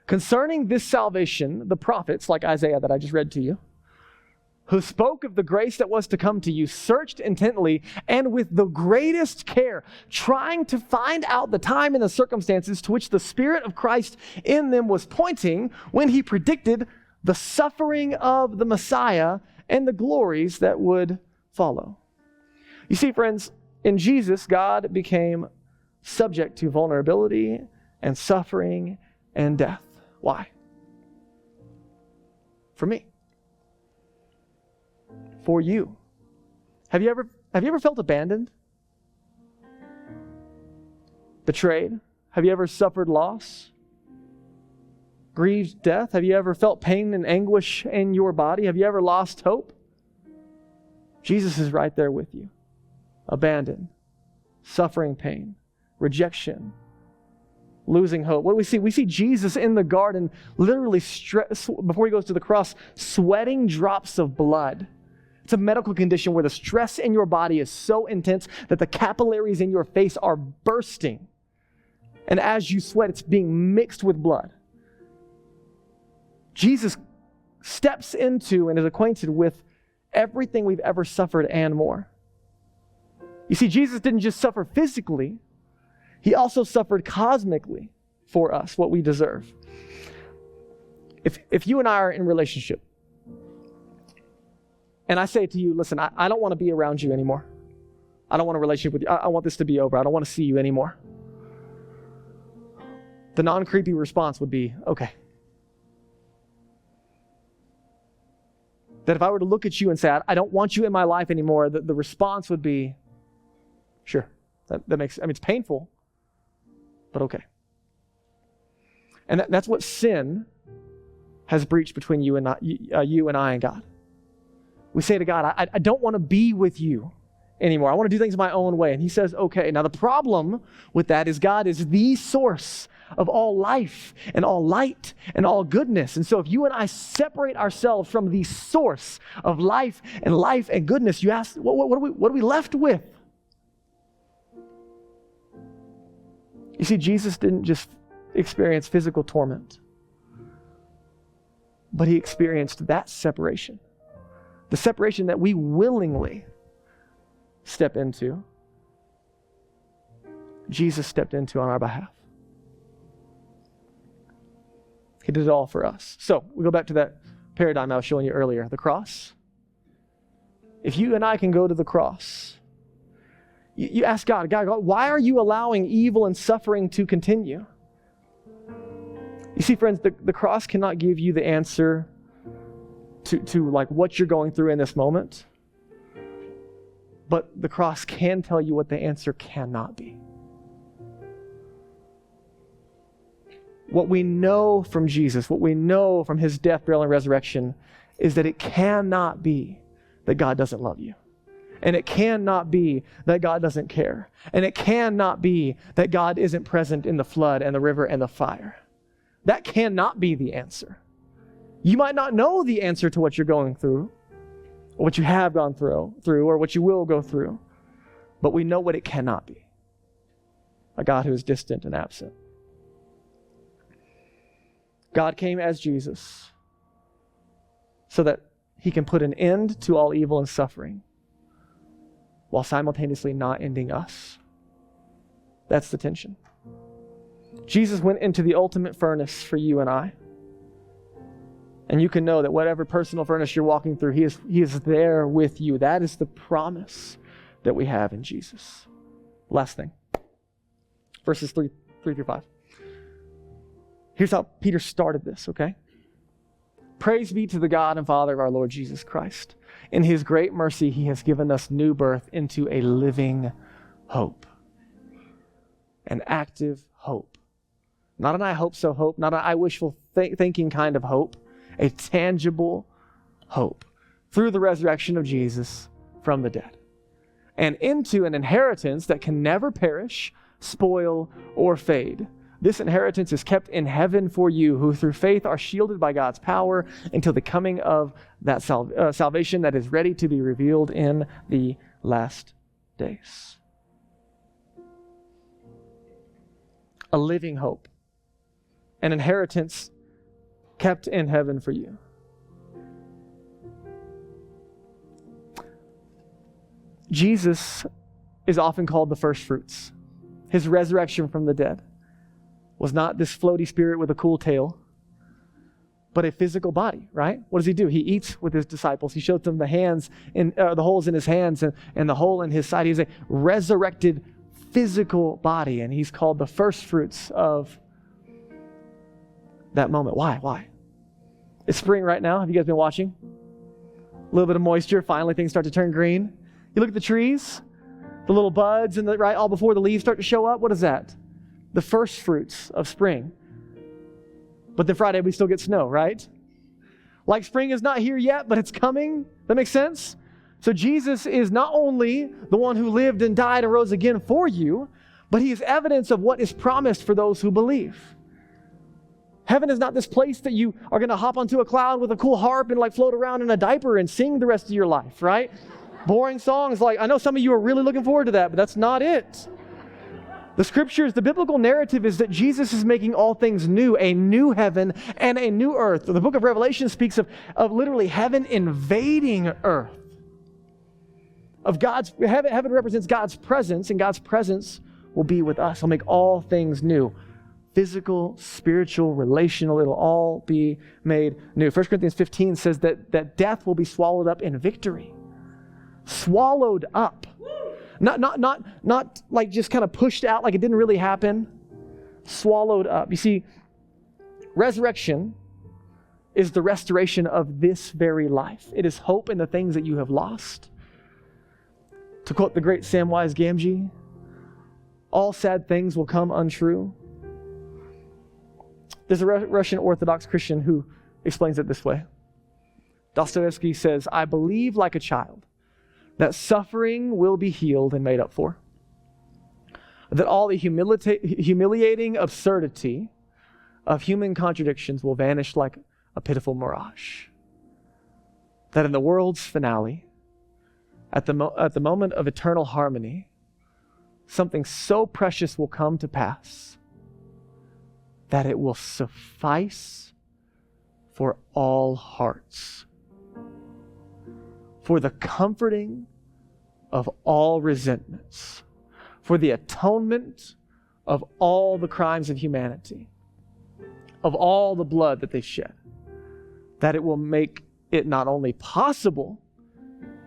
Concerning this salvation, the prophets, like Isaiah that I just read to you, who spoke of the grace that was to come to you, searched intently and with the greatest care, trying to find out the time and the circumstances to which the Spirit of Christ in them was pointing when he predicted the suffering of the Messiah and the glories that would follow. You see, friends, in Jesus, God became subject to vulnerability and suffering and death. Why? For me. For you. Have you ever felt abandoned? Betrayed? Have you ever suffered loss? Grieved death? Have you ever felt pain and anguish in your body? Have you ever lost hope? Jesus is right there with you. Abandoned, suffering pain, rejection, losing hope. What do we see? We see Jesus in the garden literally, before he goes to the cross, sweating drops of blood. It's a medical condition where the stress in your body is so intense that the capillaries in your face are bursting. And as you sweat, it's being mixed with blood. Jesus steps into and is acquainted with everything we've ever suffered and more. You see, Jesus didn't just suffer physically, he also suffered cosmically for us, what we deserve. If you and I are in a relationship, and I say to you, listen, I don't want to be around you anymore. I don't want a relationship with you. I want this to be over. I don't want to see you anymore. The non-creepy response would be, okay. That if I were to look at you and say, I don't want you in my life anymore, the response would be, sure. That makes, it's painful, but okay. And that's what sin has breached between you and I and God. We say to God, I don't want to be with you anymore. I want to do things my own way. And he says, okay. Now the problem with that is God is the source of all life and all light and all goodness. And so if you and I separate ourselves from the source of life and goodness, you ask, what are we left with? You see, Jesus didn't just experience physical torment, but he experienced that separation. The separation that we willingly step into, Jesus stepped into on our behalf. He did it all for us. So we go back to that paradigm I was showing you earlier, the cross. If you and I can go to the cross, you ask God, why are you allowing evil and suffering to continue? You see, friends, the cross cannot give you the answer to like what you're going through in this moment. But the cross can tell you what the answer cannot be. What we know from Jesus, what we know from his death, burial, and resurrection is that it cannot be that God doesn't love you. And it cannot be that God doesn't care. And it cannot be that God isn't present in the flood and the river and the fire. That cannot be the answer. You might not know the answer to what you're going through, or what you have gone through, or what you will go through. But we know what it cannot be. A God who is distant and absent. God came as Jesus so that he can put an end to all evil and suffering while simultaneously not ending us. That's the tension. Jesus went into the ultimate furnace for you and I. And you can know that whatever personal furnace you're walking through, he is there with you. That is the promise that we have in Jesus. Last thing. Verses 3 through 5. Here's how Peter started this, okay? Praise be to the God and Father of our Lord Jesus Christ. In his great mercy, he has given us new birth into a living hope. An active hope. Not an I hope so hope, not an I wishful thinking kind of hope. A tangible hope through the resurrection of Jesus from the dead. And into an inheritance that can never perish, spoil, or fade. This inheritance is kept in heaven for you, who through faith are shielded by God's power until the coming of that salvation that is ready to be revealed in the last days. A living hope. An inheritance kept in heaven for you. Jesus is often called the first fruits. His resurrection from the dead was not this floaty spirit with a cool tail, but a physical body, right? What does he do? He eats with his disciples. He shows them the hands in the holes in his hands and the hole in his side. He's a resurrected physical body, and he's called the first fruits of that moment. Why? It's spring right now. Have you guys been watching? A little bit of moisture. Finally, things start to turn green. You look at the trees, the little buds, and all before the leaves start to show up. What is that? The first fruits of spring. But then Friday, we still get snow, right? Like spring is not here yet, but it's coming. That makes sense? So Jesus is not only the one who lived and died and rose again for you, but he is evidence of what is promised for those who believe. Heaven is not this place that you are going to hop onto a cloud with a cool harp and float around in a diaper and sing the rest of your life, right? Boring songs. I know some of you are really looking forward to that, but that's not it. The scriptures, the biblical narrative is that Jesus is making all things new, a new heaven and a new earth. The book of Revelation speaks of literally heaven invading earth. Heaven represents God's presence, and God's presence will be with us. He'll make all things new. Physical, spiritual, relational, it'll all be made new. 1 Corinthians 15 says that death will be swallowed up in victory. Swallowed up. Not like just kind of pushed out like it didn't really happen. Swallowed up. You see, resurrection is the restoration of this very life. It is hope in the things that you have lost. To quote the great Samwise Gamgee, all sad things will come untrue. There's a Russian Orthodox Christian who explains it this way. Dostoevsky says, "I believe like a child that suffering will be healed and made up for. That all the humiliating absurdity of human contradictions will vanish like a pitiful mirage. That in the world's finale, at the moment of eternal harmony, something so precious will come to pass that it will suffice for all hearts, for the comforting of all resentments, for the atonement of all the crimes of humanity, of all the blood that they shed, that it will make it not only possible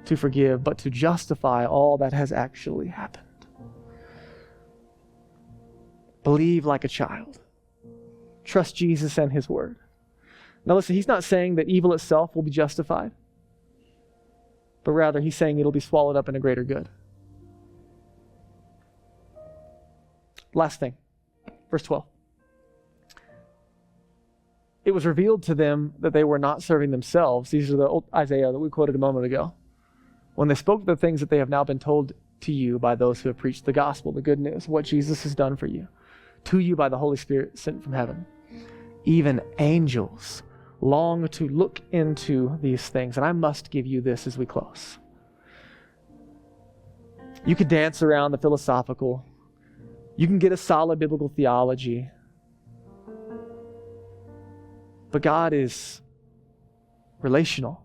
to forgive, but to justify all that has actually happened." Believe like a child. Trust Jesus and his word. Now listen, he's not saying that evil itself will be justified, but rather he's saying it'll be swallowed up in a greater good. Last thing, verse 12. It was revealed to them that they were not serving themselves. These are the old Isaiah that we quoted a moment ago. When they spoke the things that they have now been told to you by those who have preached the gospel, the good news, what Jesus has done for you, to you by the Holy Spirit sent from heaven. Even angels long to look into these things. And I must give you this as we close. You could dance around the philosophical. You can get a solid biblical theology. But God is relational.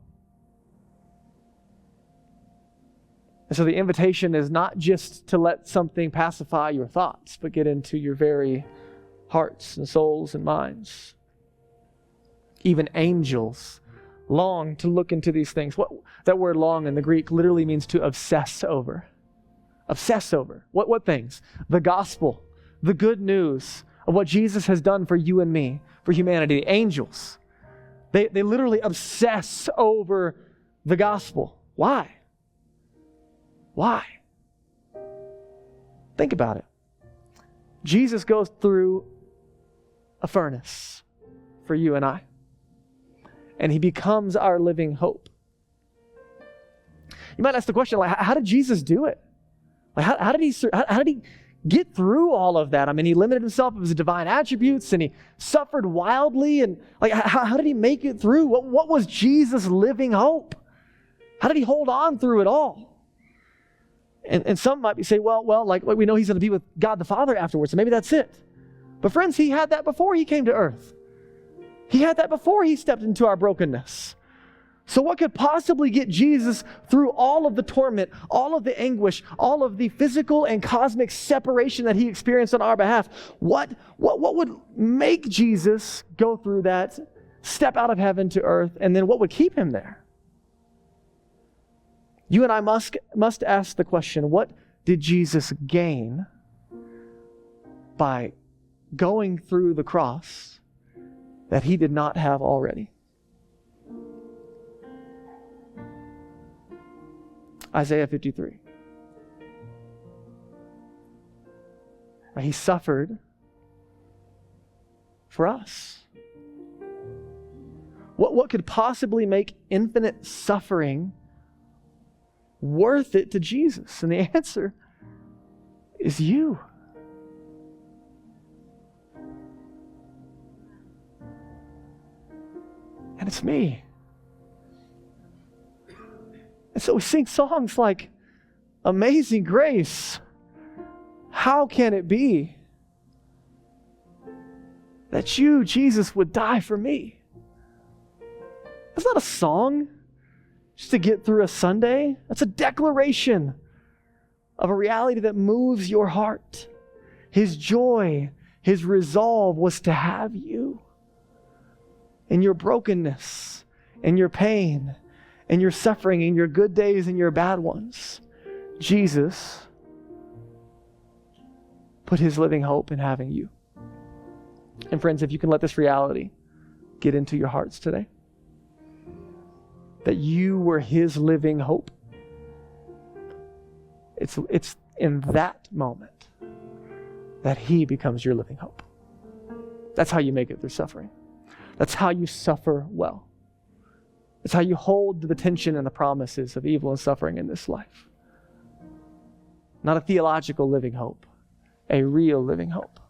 And so the invitation is not just to let something pacify your thoughts, but get into your very hearts and souls and minds. Even angels long to look into these things. That word long in the Greek literally means to obsess over. Obsess over. What things? The gospel, the good news of what Jesus has done for you and me, for humanity. The angels, they literally obsess over the gospel. Why? Why? Think about it. Jesus goes through a furnace for you and I. And he becomes our living hope. You might ask the question, how did Jesus do it? How did he get through all of that? I mean, he limited himself of his divine attributes and he suffered wildly. And how did he make it through? What was Jesus' living hope? How did he hold on through it all? And some might say, well, we know he's going to be with God the Father afterwards, so maybe that's it. But friends, he had that before he came to earth. He had that before he stepped into our brokenness. So what could possibly get Jesus through all of the torment, all of the anguish, all of the physical and cosmic separation that he experienced on our behalf? What would make Jesus go through that step out of heaven to earth, and then what would keep him there? You and I must ask the question, what did Jesus gain by going through the cross that he did not have already? Isaiah 53. He suffered for us. What could possibly make infinite suffering worth it to Jesus? And the answer is you. And it's me. And so we sing songs like Amazing Grace. How can it be that you, Jesus, would die for me? That's not a song just to get through a Sunday. That's a declaration of a reality that moves your heart. His joy, his resolve was to have you. In your brokenness, in your pain, in your suffering, in your good days and your bad ones, Jesus put his living hope in having you. And friends, if you can let this reality get into your hearts today, that you were his living hope, it's in that moment that he becomes your living hope. That's how you make it through suffering. That's how you suffer well. It's how you hold the tension and the promises of evil and suffering in this life. Not a theological living hope, a real living hope.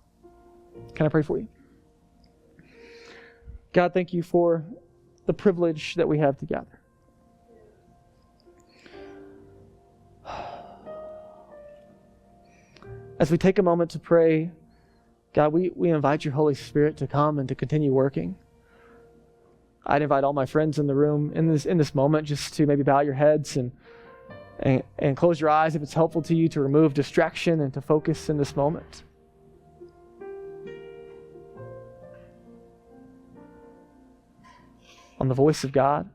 Can I pray for you? God, thank you for the privilege that we have together. As we take a moment to pray, God, we invite your Holy Spirit to come and to continue working. I'd invite all my friends in the room in this moment just to maybe bow your heads and close your eyes if it's helpful to you to remove distraction and to focus in this moment. On the voice of God.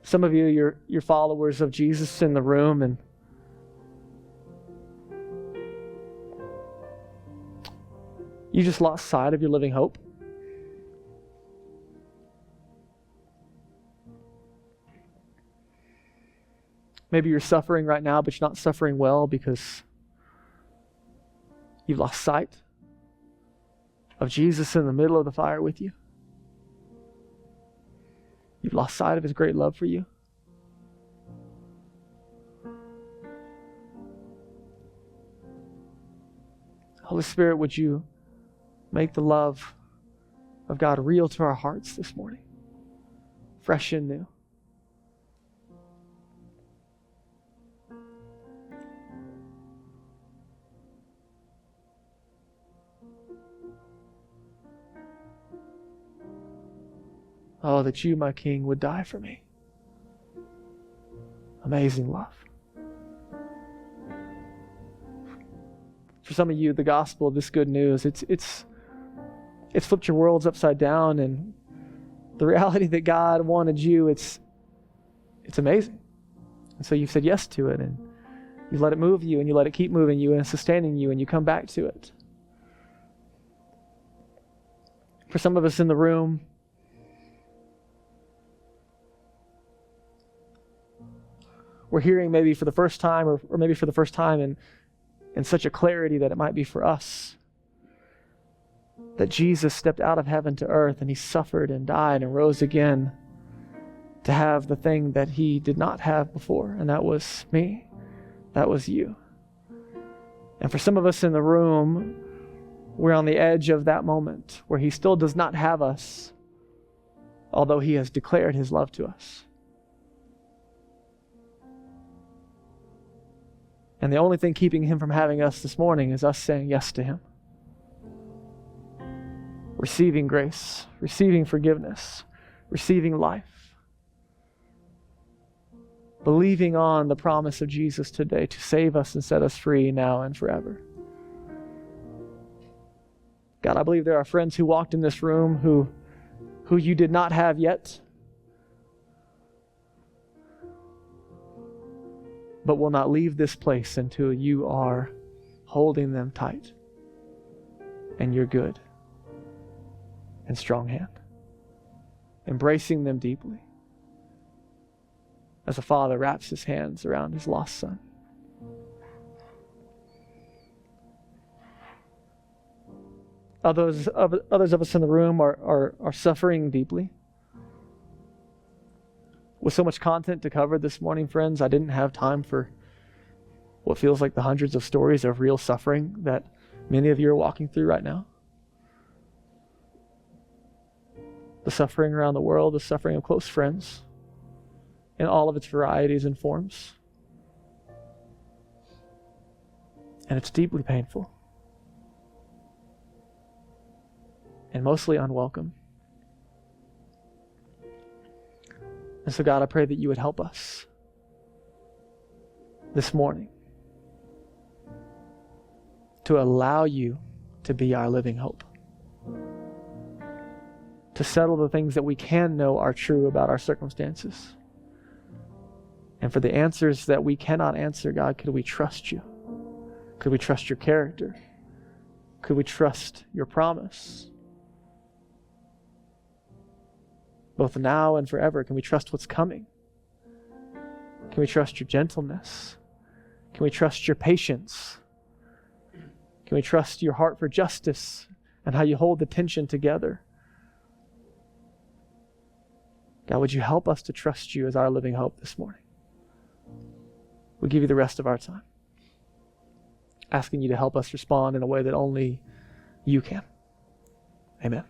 Some of you, you're followers of Jesus in the room, and you just lost sight of your living hope. Maybe you're suffering right now, but you're not suffering well because you've lost sight of Jesus in the middle of the fire with you. You've lost sight of his great love for you. Holy Spirit, would you make the love of God real to our hearts this morning, fresh and new. Oh, that you, my King, would die for me. Amazing love. For some of you, the gospel of this good news, it's flipped your worlds upside down, and the reality that God wanted you, it's amazing. And so you've said yes to it, and you let it move you, and you let it keep moving you and sustaining you, and you come back to it. For some of us in the room, we're hearing maybe for the first time, or maybe for the first time in such a clarity that it might be for us, that Jesus stepped out of heaven to earth and he suffered and died and rose again to have the thing that he did not have before, and that was me. That was you. And for some of us in the room, we're on the edge of that moment where he still does not have us, although he has declared his love to us. And the only thing keeping him from having us this morning is us saying yes to him. Receiving grace, receiving forgiveness, receiving life. believing on the promise of Jesus today to save us and set us free now and forever. God, I believe there are friends who walked in this room who you did not have yet, but will not leave this place until you are holding them tight in your good and strong hand, embracing them deeply as a father wraps his hands around his lost son. Others of us in the room are suffering deeply. With so much content to cover this morning, friends, I didn't have time for what feels like the hundreds of stories of real suffering that many of you are walking through right now. The suffering around the world, the suffering of close friends, in all of its varieties and forms. And it's deeply painful. And mostly unwelcome. And so, God, I pray that you would help us this morning to allow you to be our living hope, to settle the things that we can know are true about our circumstances. And for the answers that we cannot answer, God, could we trust you? Could we trust your character? Could we trust your promise? Both now and forever, can we trust what's coming? Can we trust your gentleness? Can we trust your patience? Can we trust your heart for justice and how you hold the tension together? God, would you help us to trust you as our living hope this morning? We give you the rest of our time, asking you to help us respond in a way that only you can. Amen.